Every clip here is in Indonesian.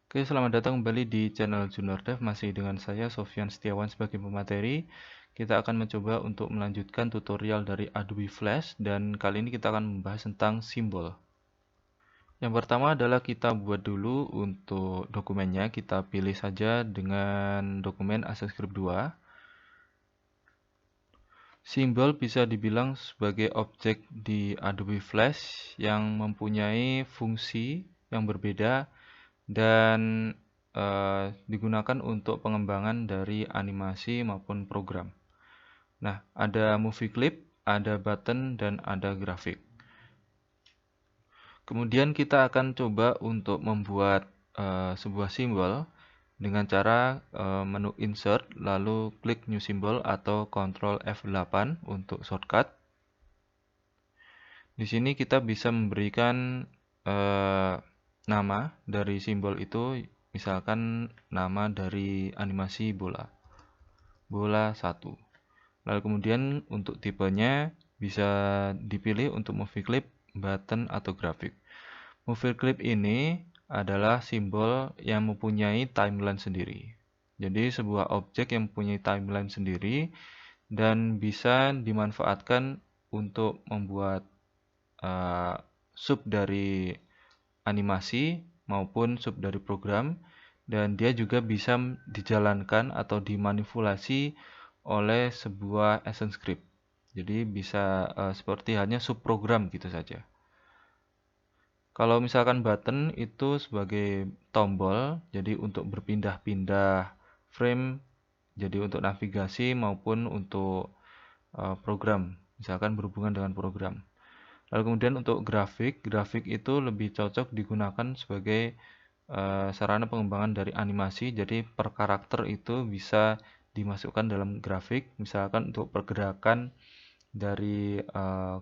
Oke, selamat datang kembali di channel Junior Dev. Masih dengan saya Sofyan Setiawan sebagai pemateri. Kita akan mencoba untuk melanjutkan tutorial dari Adobe Flash dan kali ini kita akan membahas tentang simbol. Yang pertama adalah kita buat dulu untuk dokumennya. Kita pilih saja dengan dokumen ActionScript 2. Simbol bisa dibilang sebagai objek di Adobe Flash yang mempunyai fungsi yang berbeda dan digunakan untuk pengembangan dari animasi maupun program. Nah, ada movie clip, ada button, dan ada grafik. Kemudian kita akan coba untuk membuat sebuah simbol dengan cara menu insert, lalu klik new symbol atau Ctrl F8 untuk shortcut. Di sini kita bisa memberikan nama dari simbol itu, misalkan nama dari animasi bola 1. Lalu kemudian untuk tipenya bisa dipilih untuk movie clip, button, atau grafik. Movie clip ini adalah simbol yang mempunyai timeline sendiri. Jadi sebuah objek yang mempunyai timeline sendiri dan bisa dimanfaatkan untuk membuat sub dari animasi maupun sub dari program, dan dia juga bisa dijalankan atau dimanipulasi oleh sebuah ActionScript. Jadi bisa seperti hanya subprogram gitu saja. Kalau misalkan button itu sebagai tombol, jadi untuk berpindah-pindah frame, jadi untuk navigasi maupun untuk program, misalkan berhubungan dengan program. Lalu kemudian untuk grafik itu lebih cocok digunakan sebagai sarana pengembangan dari animasi. Jadi per karakter itu bisa dimasukkan dalam grafik, misalkan untuk pergerakan dari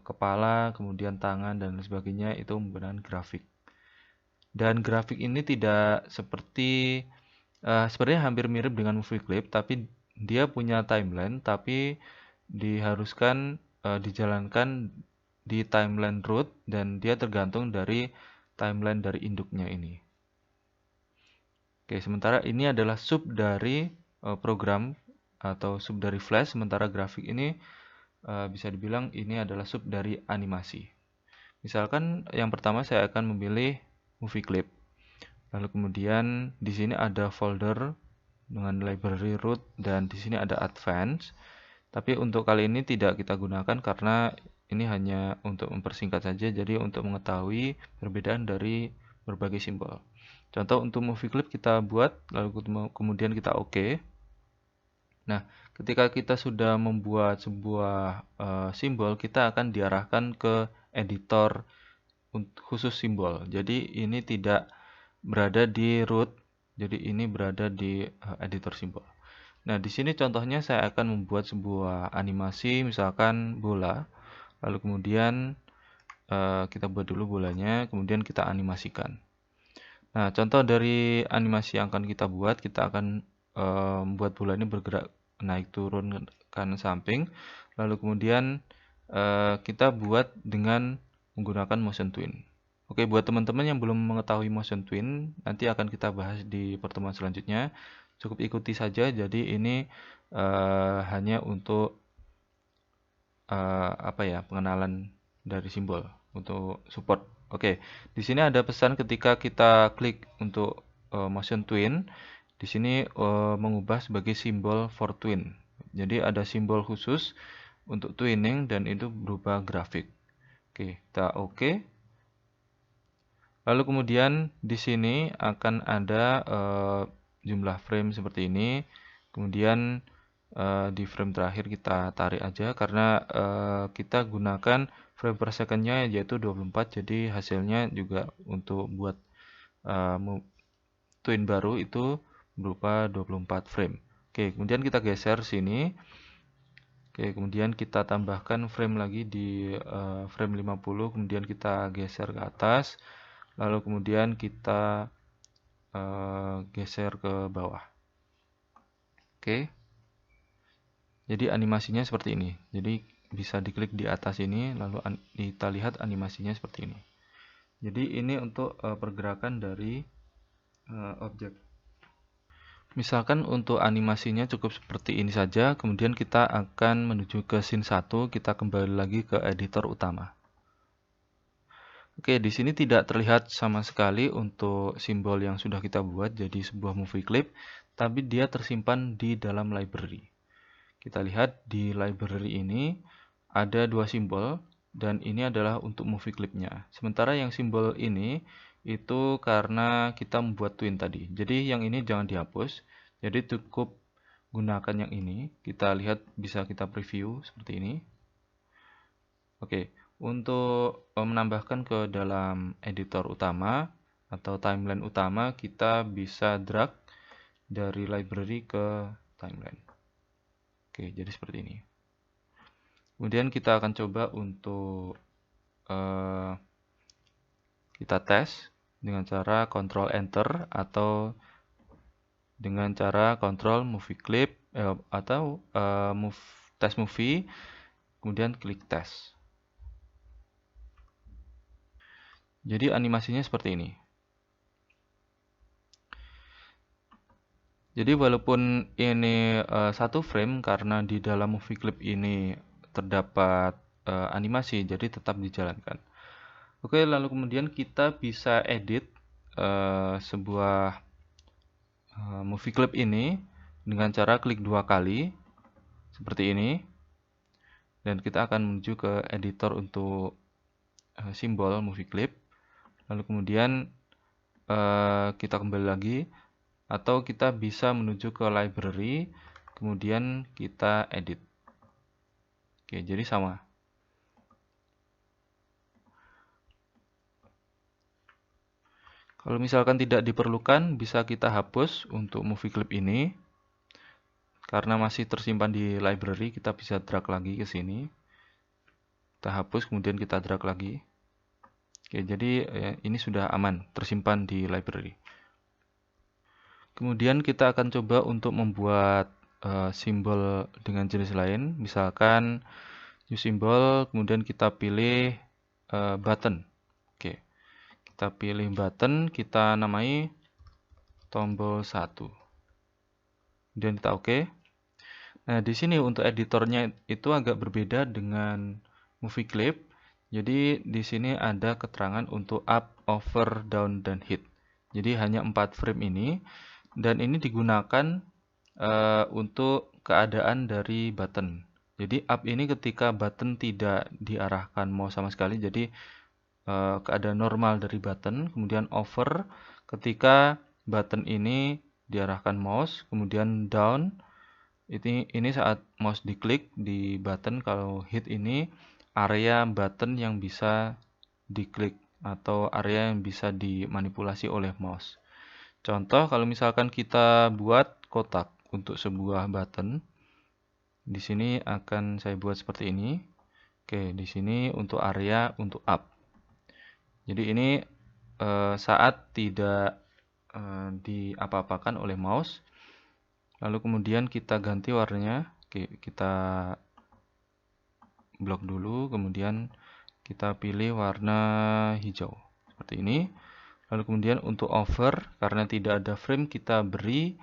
kepala, kemudian tangan dan sebagainya itu menggunakan grafik. Dan grafik ini tidak seperti sebenarnya hampir mirip dengan movie clip, tapi dia punya timeline, tapi diharuskan dijalankan di timeline root dan dia tergantung dari timeline dari induknya ini. Oke, sementara ini adalah sub dari program atau sub dari Flash, sementara grafik ini bisa dibilang ini adalah sub dari animasi. Misalkan yang pertama saya akan memilih movie clip. Lalu kemudian di sini ada folder dengan library root dan di sini ada advance. Tapi untuk kali ini tidak kita gunakan karena ini hanya untuk mempersingkat saja, jadi untuk mengetahui perbedaan dari berbagai simbol. Contoh untuk movie clip kita buat, lalu kemudian kita OK. Nah, ketika kita sudah membuat sebuah simbol, kita akan diarahkan ke editor khusus simbol. Jadi ini tidak berada di root, jadi ini berada di editor simbol. Nah, di sini contohnya saya akan membuat sebuah animasi, misalkan bola. Lalu kemudian kita buat dulu bolanya, kemudian kita animasikan. Nah, contoh dari animasi yang akan kita buat, kita akan membuat bola ini bergerak naik turun kanan samping. Lalu kemudian kita buat dengan menggunakan motion twin. Oke, buat teman-teman yang belum mengetahui motion twin, nanti akan kita bahas di pertemuan selanjutnya. Cukup ikuti saja. Jadi ini hanya untuk pengenalan dari simbol untuk support. Oke, di sini ada pesan ketika kita klik untuk motion twin, di sini mengubah sebagai simbol for twin. Jadi ada simbol khusus untuk twinning dan itu berupa grafik. Oke, kita oke. Lalu kemudian di sini akan ada jumlah frame seperti ini. Kemudian di frame terakhir kita tarik aja karena kita gunakan frame per secondnya yaitu 24, jadi hasilnya juga untuk buat twin baru itu berupa 24 frame. Oke, kemudian kita geser sini. Oke, kemudian kita tambahkan frame lagi di frame 50, kemudian kita geser ke atas, lalu kemudian kita geser ke bawah. Oke. Jadi animasinya seperti ini. Jadi bisa diklik di atas ini, lalu kita lihat animasinya seperti ini. Jadi ini untuk pergerakan dari objek. Misalkan untuk animasinya cukup seperti ini saja, kemudian kita akan menuju ke scene 1, kita kembali lagi ke editor utama. Oke, di sini tidak terlihat sama sekali untuk simbol yang sudah kita buat jadi sebuah movie clip, tapi dia tersimpan di dalam library. Kita lihat di library ini ada dua simbol, dan ini adalah untuk movie clipnya. Sementara yang simbol ini itu karena kita membuat twin tadi. Jadi yang ini jangan dihapus. Jadi cukup gunakan yang ini. Kita lihat, bisa kita preview seperti ini. Oke, untuk menambahkan ke dalam editor utama atau timeline utama, kita bisa drag dari library ke timeline. Oke, jadi seperti ini. Kemudian kita akan coba untuk kita tes dengan cara Ctrl Enter atau dengan cara Ctrl Movie Clip atau Test Movie, kemudian klik tes. Jadi animasinya seperti ini. Jadi walaupun ini satu frame, karena di dalam movie clip ini terdapat animasi, jadi tetap dijalankan. Oke, lalu kemudian kita bisa edit sebuah movie clip ini dengan cara klik dua kali seperti ini, dan kita akan menuju ke editor untuk simbol movie clip. Lalu kemudian kita kembali lagi, atau kita bisa menuju ke library, kemudian kita edit. Oke, jadi sama. Kalau misalkan tidak diperlukan, bisa kita hapus untuk movie clip ini. Karena masih tersimpan di library, kita bisa drag lagi ke sini. Kita hapus, kemudian kita drag lagi. Oke, jadi ini sudah aman, tersimpan di library. Kemudian kita akan coba untuk membuat simbol dengan jenis lain. Misalkan new symbol, kemudian kita pilih button. Oke, kita pilih button, kita namai tombol 1. Kemudian kita oke. Nah, di sini untuk editornya itu agak berbeda dengan movie clip. Jadi di sini ada keterangan untuk up, over, down, dan hit. Jadi hanya 4 frame ini, dan ini digunakan untuk keadaan dari button. Jadi up ini ketika button tidak diarahkan mouse sama sekali, jadi keadaan normal dari button. Kemudian over ketika button ini diarahkan mouse. Kemudian down, ini saat mouse diklik di button. Kalau hit ini area button yang bisa diklik atau area yang bisa dimanipulasi oleh mouse. Contoh, kalau misalkan kita buat kotak untuk sebuah button, di sini akan saya buat seperti ini. Oke, di sini untuk area untuk up. Jadi ini saat tidak diapa-apakan oleh mouse. Lalu kemudian kita ganti warnanya. Oke, kita blok dulu, kemudian kita pilih warna hijau seperti ini. Lalu kemudian untuk over, karena tidak ada frame, kita beri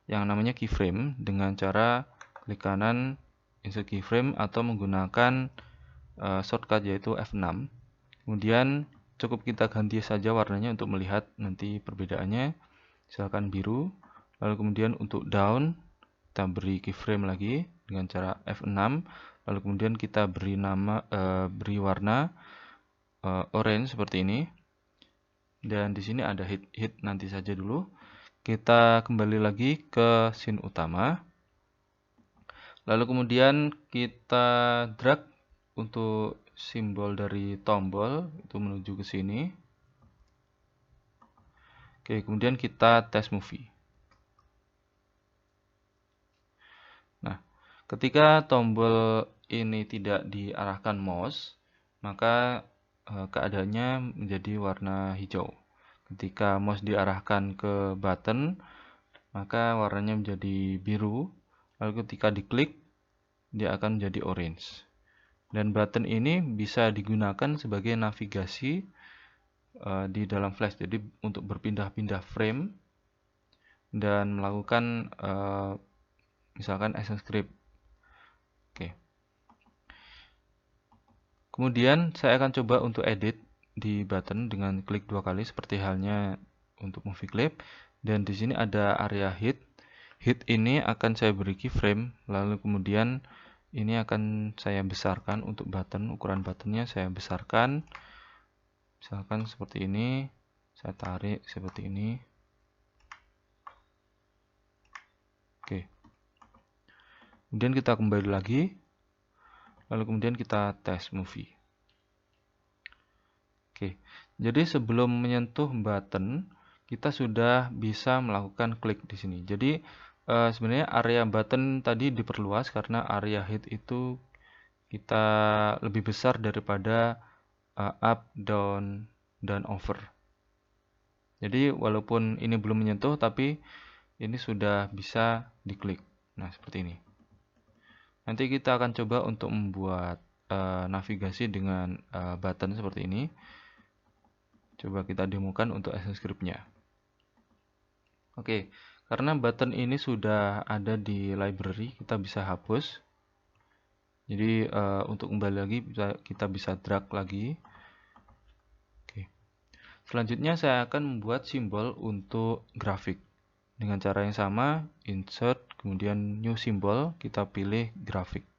yang namanya keyframe dengan cara klik kanan insert keyframe atau menggunakan shortcut yaitu F6. Kemudian cukup kita ganti saja warnanya untuk melihat nanti perbedaannya. Misalkan biru. Lalu kemudian untuk down, kita beri keyframe lagi dengan cara F6. Lalu kemudian kita beri beri warna orange seperti ini. Dan di sini ada hit nanti saja dulu. Kita kembali lagi ke scene utama. Lalu kemudian kita drag untuk simbol dari tombol itu menuju ke sini. Oke, kemudian kita test movie. Nah, ketika tombol ini tidak diarahkan mouse, maka keadaannya menjadi warna hijau. Ketika mouse diarahkan ke button, maka warnanya menjadi biru. Lalu ketika diklik, dia akan menjadi orange. Dan button ini bisa digunakan sebagai navigasi di dalam Flash. Jadi untuk berpindah-pindah frame, dan melakukan misalkan ActionScript. Oke. Kemudian saya akan coba untuk edit di button dengan klik 2 kali seperti halnya untuk movie clip, dan di sini ada area hit. Hit ini akan saya beri keyframe, lalu kemudian ini akan saya besarkan untuk button, ukuran buttonnya saya besarkan. Misalkan seperti ini, saya tarik seperti ini. Oke. Kemudian kita kembali lagi, lalu kemudian kita tes movie. Oke, jadi sebelum menyentuh button, kita sudah bisa melakukan klik di sini. Jadi sebenarnya area button tadi diperluas karena area hit itu kita lebih besar daripada up, down, dan over. Jadi walaupun ini belum menyentuh, tapi ini sudah bisa diklik. Nah, seperti ini. Nanti kita akan coba untuk membuat navigasi dengan button seperti ini. Coba kita demokan untuk ActionScript-nya. Oke, karena button ini sudah ada di library, kita bisa hapus. Jadi untuk kembali lagi kita bisa drag lagi. Oke. Selanjutnya saya akan membuat simbol untuk grafik. Dengan cara yang sama, insert, kemudian new symbol, kita pilih grafik.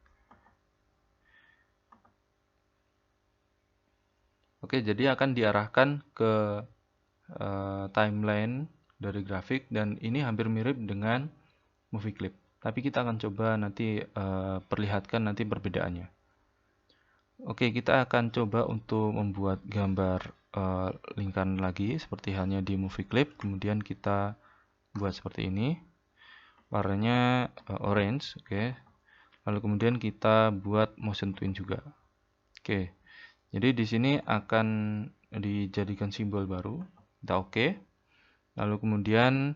Oke, jadi akan diarahkan ke timeline dari grafik, dan ini hampir mirip dengan movie clip. Tapi kita akan coba nanti perlihatkan nanti perbedaannya. Oke, kita akan coba untuk membuat gambar lingkaran lagi seperti halnya di movie clip. Kemudian kita buat seperti ini. Warnanya orange, oke. Lalu kemudian kita buat motion twin juga. Oke. Jadi di sini akan dijadikan simbol baru. Kita oke. Lalu kemudian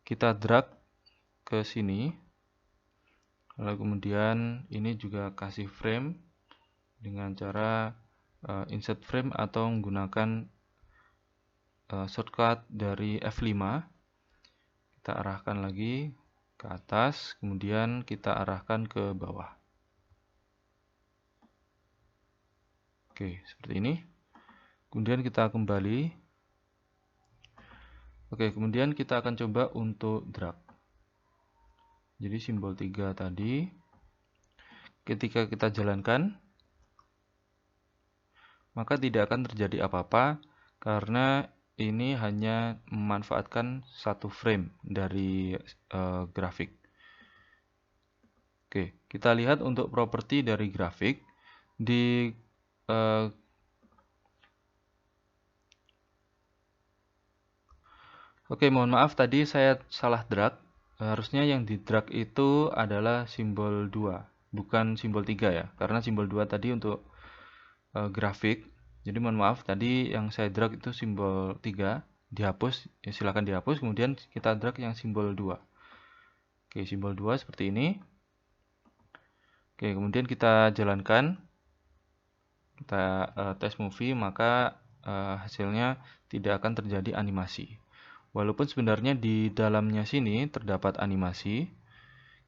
kita drag ke sini. Lalu kemudian ini juga kasih frame dengan cara insert frame atau menggunakan shortcut dari F5. Kita arahkan lagi ke atas, kemudian kita arahkan ke bawah. Oke, seperti ini. Kemudian kita kembali. Oke, kemudian kita akan coba untuk drag. Jadi simbol 3 tadi, ketika kita jalankan, maka tidak akan terjadi apa-apa karena ini hanya memanfaatkan satu frame dari grafik. Oke, kita lihat untuk properti dari grafik. Di Oke, mohon maaf tadi saya salah drag. Harusnya yang di drag itu adalah simbol 2, bukan simbol 3 ya. Karena simbol 2 tadi untuk grafik. Jadi mohon maaf tadi yang saya drag itu simbol 3, dihapus, ya silakan dihapus. Kemudian kita drag yang simbol 2. Oke, simbol 2 seperti ini. Oke, kemudian kita jalankan. Kita tes movie, maka hasilnya tidak akan terjadi animasi. Walaupun sebenarnya di dalamnya sini terdapat animasi.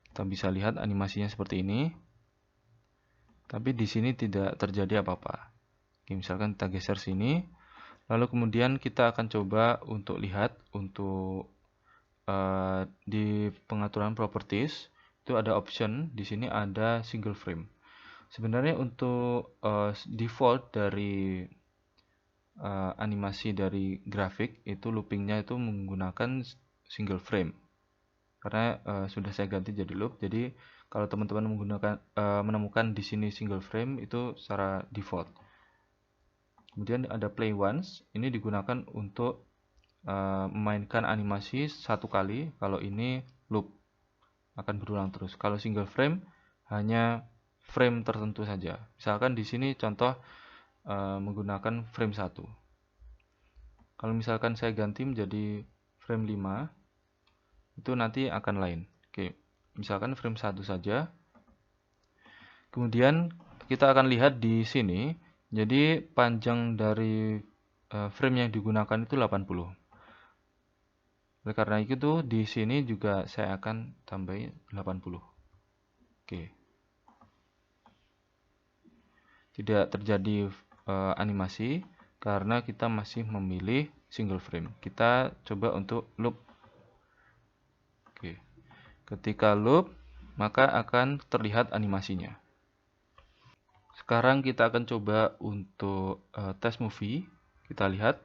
Kita bisa lihat animasinya seperti ini. Tapi di sini tidak terjadi apa-apa. Oke, misalkan kita geser sini. Lalu kemudian kita akan coba untuk lihat untuk di pengaturan properties itu ada option. Di sini ada single frame. Sebenarnya untuk default dari animasi dari grafik itu loopingnya itu menggunakan single frame, karena sudah saya ganti jadi loop. Jadi kalau teman-teman menemukan di sini single frame itu secara default. Kemudian ada play once, ini digunakan untuk memainkan animasi satu kali. Kalau ini loop akan berulang terus. Kalau single frame hanya frame tertentu saja. Misalkan di sini contoh menggunakan frame 1. Kalau misalkan saya ganti menjadi frame 5, itu nanti akan lain. Oke, misalkan frame 1 saja. Kemudian kita akan lihat di sini, jadi panjang dari frame yang digunakan itu 80. Oleh karena itu di sini juga saya akan tambahin 80. Oke. Tidak terjadi animasi karena kita masih memilih single frame. Kita coba untuk loop. Oke. Ketika loop, maka akan terlihat animasinya. Sekarang kita akan coba untuk test movie. Kita lihat.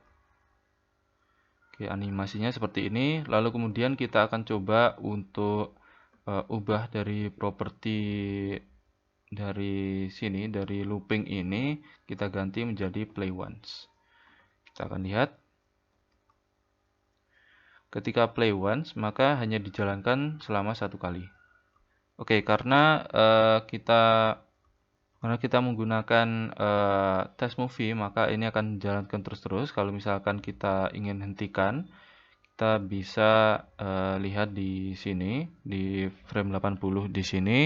Oke, animasinya seperti ini. Lalu kemudian kita akan coba untuk ubah dari properti dari sini, dari looping ini, kita ganti menjadi play once. Kita akan lihat. Ketika play once, maka hanya dijalankan selama 1 kali. Oke, karena kita menggunakan test movie, maka ini akan dijalankan terus-terus. Kalau misalkan kita ingin hentikan, kita bisa lihat di sini, di frame 80 di sini,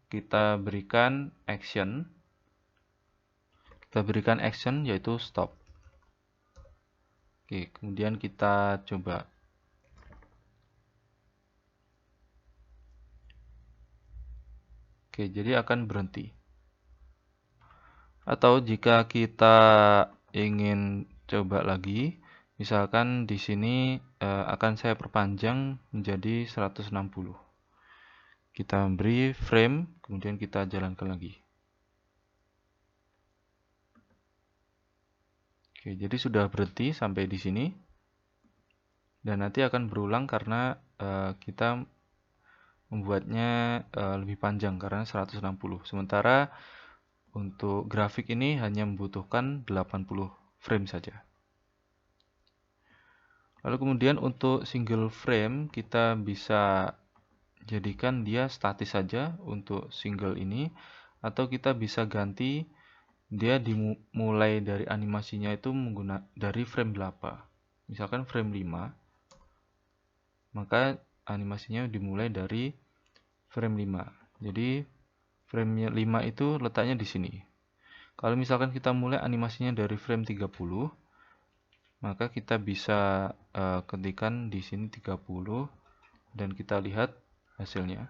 kita berikan action. Kita berikan action yaitu stop. Oke, kemudian kita coba. Oke, jadi akan berhenti. Atau jika kita ingin coba lagi, misalkan di sini akan saya perpanjang menjadi 160. Kita beri frame, kemudian kita jalankan lagi. Oke, jadi sudah berhenti sampai di sini. Dan nanti akan berulang karena kita membuatnya lebih panjang karena 160. Sementara untuk grafik ini hanya membutuhkan 80 frame saja. Lalu kemudian untuk single frame kita bisa jadikan dia statis saja untuk single ini, atau kita bisa ganti dia dimulai dari animasinya itu dari frame berapa. Misalkan frame 5, maka animasinya dimulai dari frame 5. Jadi frame 5 itu letaknya di sini. Kalau misalkan kita mulai animasinya dari frame 30, maka kita bisa ketikkan di sini 30 dan kita lihat hasilnya.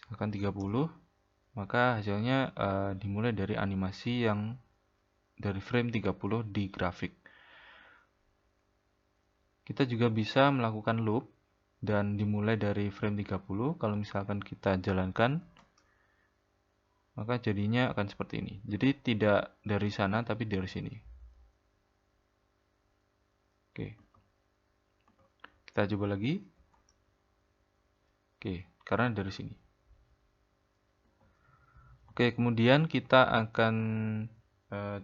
Misalkan 30, maka hasilnya dimulai dari animasi yang dari frame 30 di grafik. Kita juga bisa melakukan loop dan dimulai dari frame 30. Kalau misalkan kita jalankan, maka jadinya akan seperti ini. Jadi tidak dari sana tapi dari sini. Oke. Kita coba lagi. Oke, karena dari sini. Oke, kemudian kita akan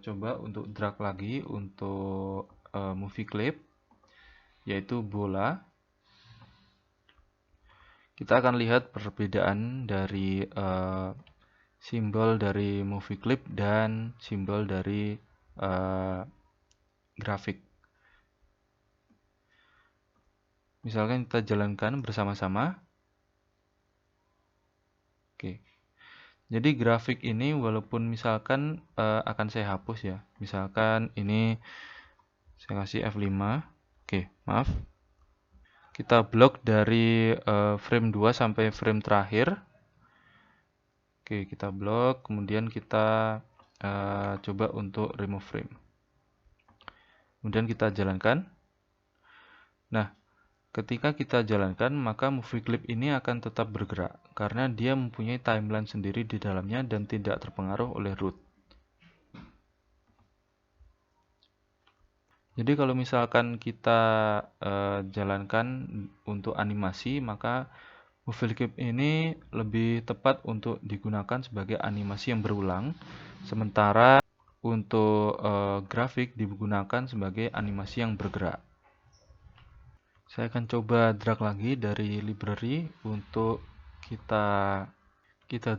coba untuk drag lagi untuk movie clip, yaitu bola. Kita akan lihat perbedaan dari simbol dari movie clip dan simbol dari grafik. Misalkan kita jalankan bersama-sama. Oke. Jadi grafik ini walaupun misalkan akan saya hapus ya. Misalkan ini saya kasih F5. Oke, maaf. Kita blok dari frame 2 sampai frame terakhir. Oke, kita blok, kemudian kita coba untuk remove frame. Kemudian kita jalankan. Nah, ketika kita jalankan, maka movie clip ini akan tetap bergerak karena dia mempunyai timeline sendiri di dalamnya dan tidak terpengaruh oleh root. Jadi kalau misalkan kita jalankan untuk animasi, maka movie clip ini lebih tepat untuk digunakan sebagai animasi yang berulang, sementara untuk grafik digunakan sebagai animasi yang bergerak. Saya akan coba drag lagi dari library untuk kita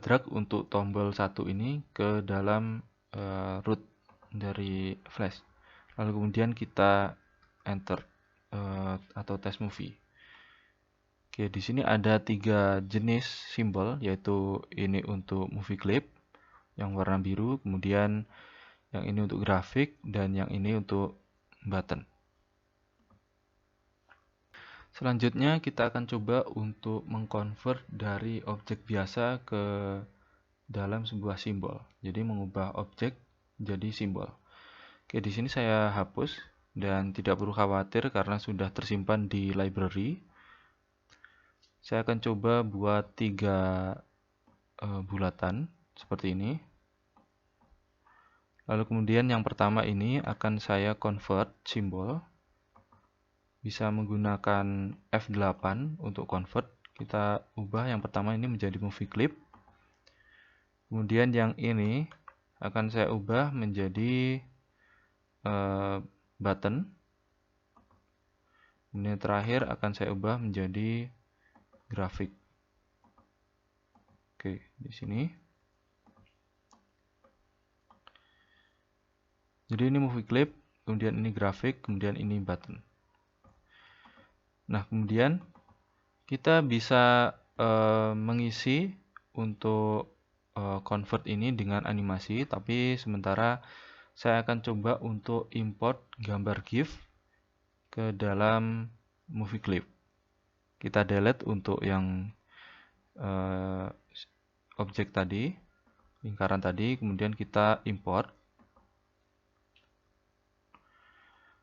drag untuk tombol 1 ini ke dalam root dari Flash. Lalu kemudian kita enter atau test movie. Oke, di sini ada 3 jenis simbol, yaitu ini untuk movie clip yang warna biru, kemudian yang ini untuk grafik, dan yang ini untuk button. Selanjutnya kita akan coba untuk mengkonvert dari objek biasa ke dalam sebuah simbol. Jadi mengubah objek jadi simbol. Oke, di sini saya hapus dan tidak perlu khawatir karena sudah tersimpan di library. Saya akan coba buat 3 bulatan seperti ini. Lalu kemudian yang pertama ini akan saya convert simbol. Bisa menggunakan F8 untuk convert. Kita ubah yang pertama ini menjadi movie clip. Kemudian yang ini akan saya ubah menjadi button. Ini terakhir akan saya ubah menjadi grafik. Oke, di sini. Jadi ini movie clip, kemudian ini grafik, kemudian ini button. Nah, kemudian kita bisa mengisi untuk convert ini dengan animasi, tapi sementara saya akan coba untuk import gambar GIF ke dalam movie clip. Kita delete untuk yang objek tadi, lingkaran tadi, kemudian kita import.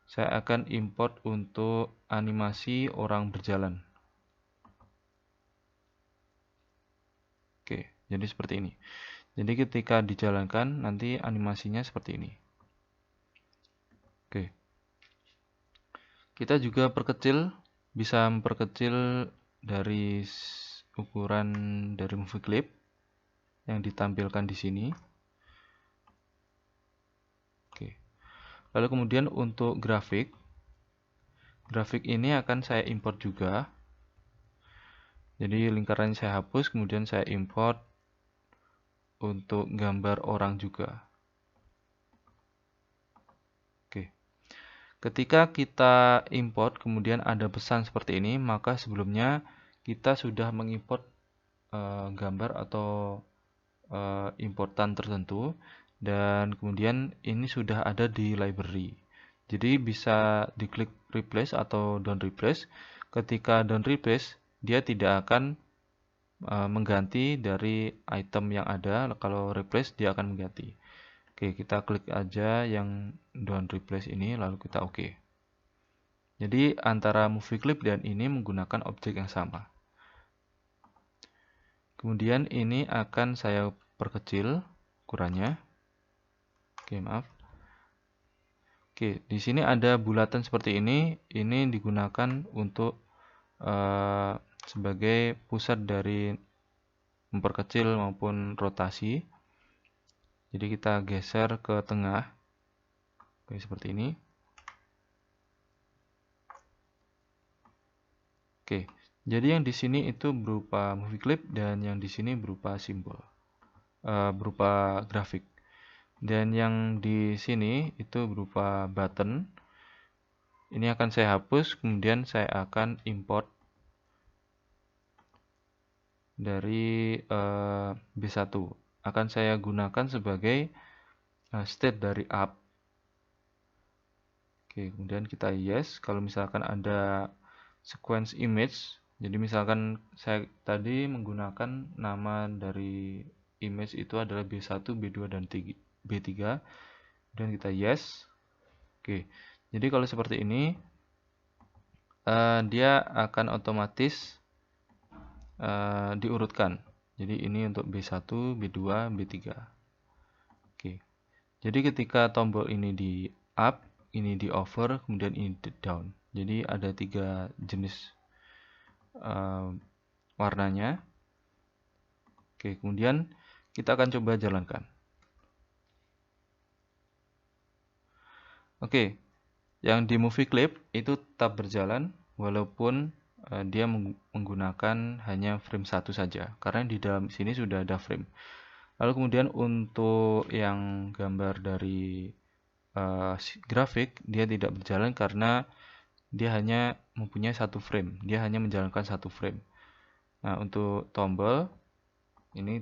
Saya akan import untuk animasi orang berjalan. Oke, jadi seperti ini. Jadi ketika dijalankan nanti animasinya seperti ini. Oke. Kita juga bisa memperkecil dari ukuran dari movie clip yang ditampilkan di sini. Oke. Lalu kemudian untuk grafik ini akan saya import juga. Jadi lingkaran saya hapus, kemudian saya import untuk gambar orang juga. Oke. Ketika kita import, kemudian ada pesan seperti ini, maka sebelumnya kita sudah mengimport gambar atau importan tertentu, dan kemudian ini sudah ada di library. Jadi bisa diklik replace atau don't replace. Ketika don't replace, dia tidak akan mengganti dari item yang ada. Kalau replace, dia akan mengganti. Oke, kita klik aja yang don't replace ini, lalu kita oke. Jadi antara movie clip dan ini menggunakan objek yang sama. Kemudian ini akan saya perkecil ukurannya. Oke, maaf. Oke, di sini ada bulatan seperti ini. Ini digunakan untuk sebagai pusat dari memperkecil maupun rotasi. Jadi kita geser ke tengah. Oke, seperti ini. Oke, jadi yang di sini itu berupa movie clip dan yang di sini berupa simbol, berupa grafik. Dan yang di sini itu berupa button. Ini akan saya hapus, kemudian saya akan import dari B1. Akan saya gunakan sebagai state dari app. Oke, kemudian kita yes. Kalau misalkan ada sequence image, jadi misalkan saya tadi menggunakan nama dari image itu adalah B1, B2, dan B3, dan kita yes. Oke, jadi kalau seperti ini dia akan otomatis diurutkan. Jadi ini untuk B1, B2, B3. Oke, jadi ketika tombol ini di up, ini di over, kemudian ini di down. Jadi ada 3 jenis warnanya. Oke, kemudian kita akan coba jalankan. Oke, yang di movie clip itu tetap berjalan walaupun dia menggunakan hanya frame 1 saja, karena di dalam sini sudah ada frame. Lalu kemudian untuk yang gambar dari grafik, dia tidak berjalan karena dia hanya mempunyai 1 frame, dia hanya menjalankan 1 frame. Nah, untuk tombol ini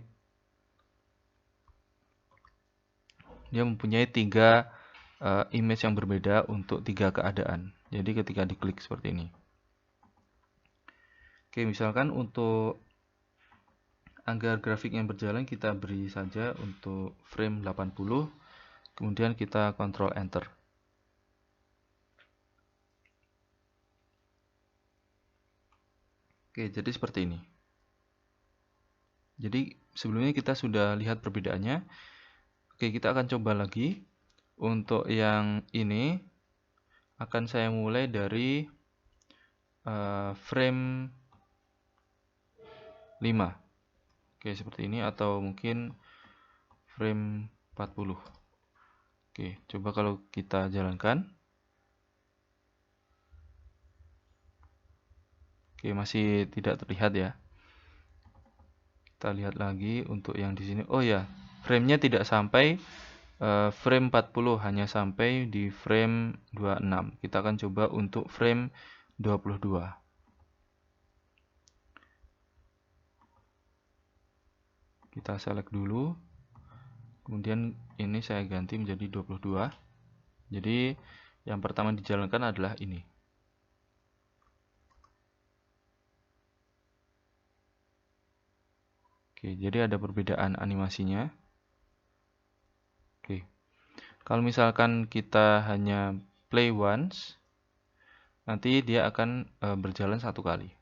dia mempunyai 3 image yang berbeda untuk 3 keadaan. Jadi ketika diklik seperti ini. Oke, misalkan untuk agar grafiknya berjalan, kita beri saja untuk frame 80, kemudian kita Ctrl Enter. Oke, jadi seperti ini. Jadi sebelumnya kita sudah lihat perbedaannya. Oke, kita akan coba lagi. Untuk yang ini akan saya mulai dari frame 5. Oke, seperti ini, atau mungkin frame 40. Oke, coba kalau kita jalankan. Oke, masih tidak terlihat ya. Kita lihat lagi untuk yang di sini. Oh ya, framenya tidak sampai frame 40, hanya sampai di frame 26. Kita akan coba untuk frame 22. Kita select dulu. Kemudian ini saya ganti menjadi 22. Jadi yang pertama dijalankan adalah ini. Oke, jadi ada perbedaan animasinya. Oke. Kalau misalkan kita hanya play once, nanti dia akan berjalan 1 kali.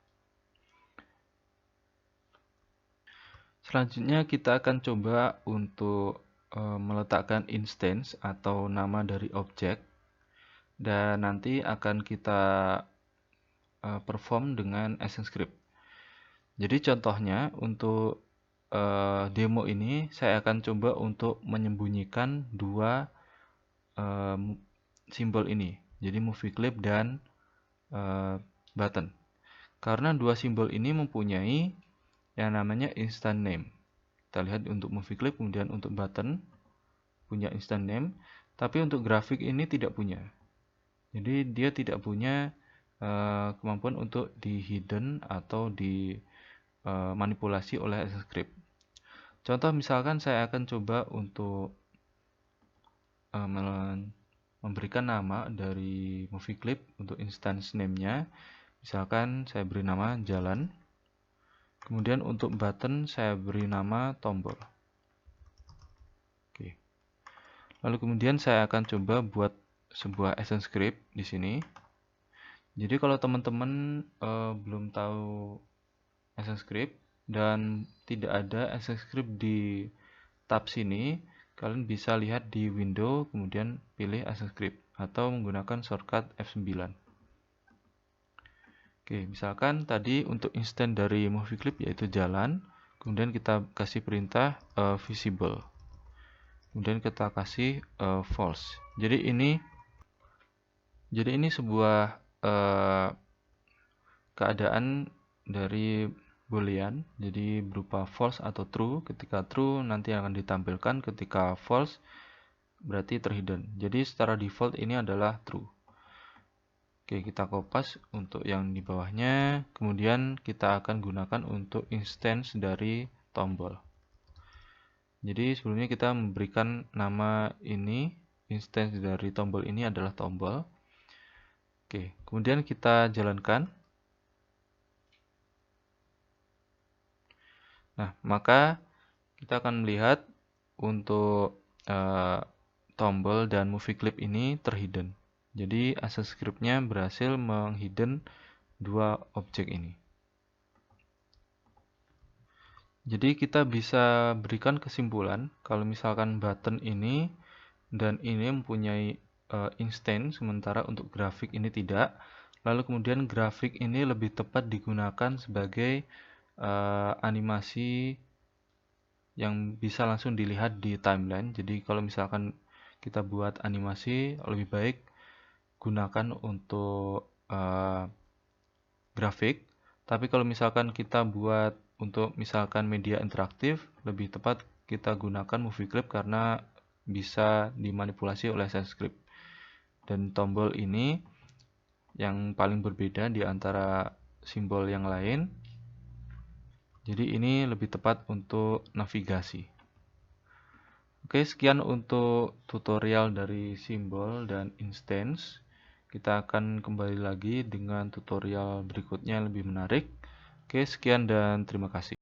Selanjutnya kita akan coba untuk meletakkan instance atau nama dari objek, dan nanti akan kita perform dengan ActionScript. Jadi contohnya untuk demo ini saya akan coba untuk menyembunyikan 2 simbol ini. Jadi movie clip dan button. Karena 2 simbol ini mempunyai yang namanya instant name. Kita lihat untuk movie clip, kemudian untuk button punya instant name, tapi untuk grafik ini tidak punya. Jadi dia tidak punya kemampuan untuk di hidden atau di manipulasi oleh ActionScript. Contoh misalkan saya akan coba untuk memberikan nama dari movie clip untuk instance name-nya. Misalkan saya beri nama jalan. Kemudian untuk button saya beri nama tombol. Oke. Lalu kemudian saya akan coba buat sebuah ActionScript di sini. Jadi kalau teman-teman belum tahu ActionScript dan tidak ada ActionScript di tab sini, kalian bisa lihat di window, kemudian pilih ActionScript atau menggunakan shortcut F9. Oke, misalkan tadi untuk instant dari movie clip yaitu jalan, kemudian kita kasih perintah visible. Kemudian kita kasih false. Jadi ini sebuah keadaan dari boolean, jadi berupa false atau true. Ketika true nanti akan ditampilkan, ketika false berarti terhidden. Jadi secara default ini adalah true. Oke, kita kopas untuk yang di bawahnya, kemudian kita akan gunakan untuk instance dari tombol. Jadi sebelumnya kita memberikan nama ini, instance dari tombol ini adalah tombol. Oke, kemudian kita jalankan. Nah, maka kita akan melihat untuk tombol dan movie clip ini terhidden. Jadi ActionScript-nya berhasil menghidden 2 objek ini. Jadi kita bisa berikan kesimpulan kalau misalkan button ini dan ini mempunyai instance, sementara untuk grafik ini tidak. Lalu kemudian grafik ini lebih tepat digunakan sebagai animasi yang bisa langsung dilihat di timeline. Jadi kalau misalkan kita buat animasi, lebih baik gunakan untuk grafik. Tapi kalau misalkan kita buat untuk misalkan media interaktif, lebih tepat kita gunakan movie clip karena bisa dimanipulasi oleh ActionScript. Dan tombol ini yang paling berbeda di antara simbol yang lain. Jadi ini lebih tepat untuk navigasi. Oke, sekian untuk tutorial dari simbol dan instance. Kita akan kembali lagi dengan tutorial berikutnya yang lebih menarik. Oke, sekian dan terima kasih.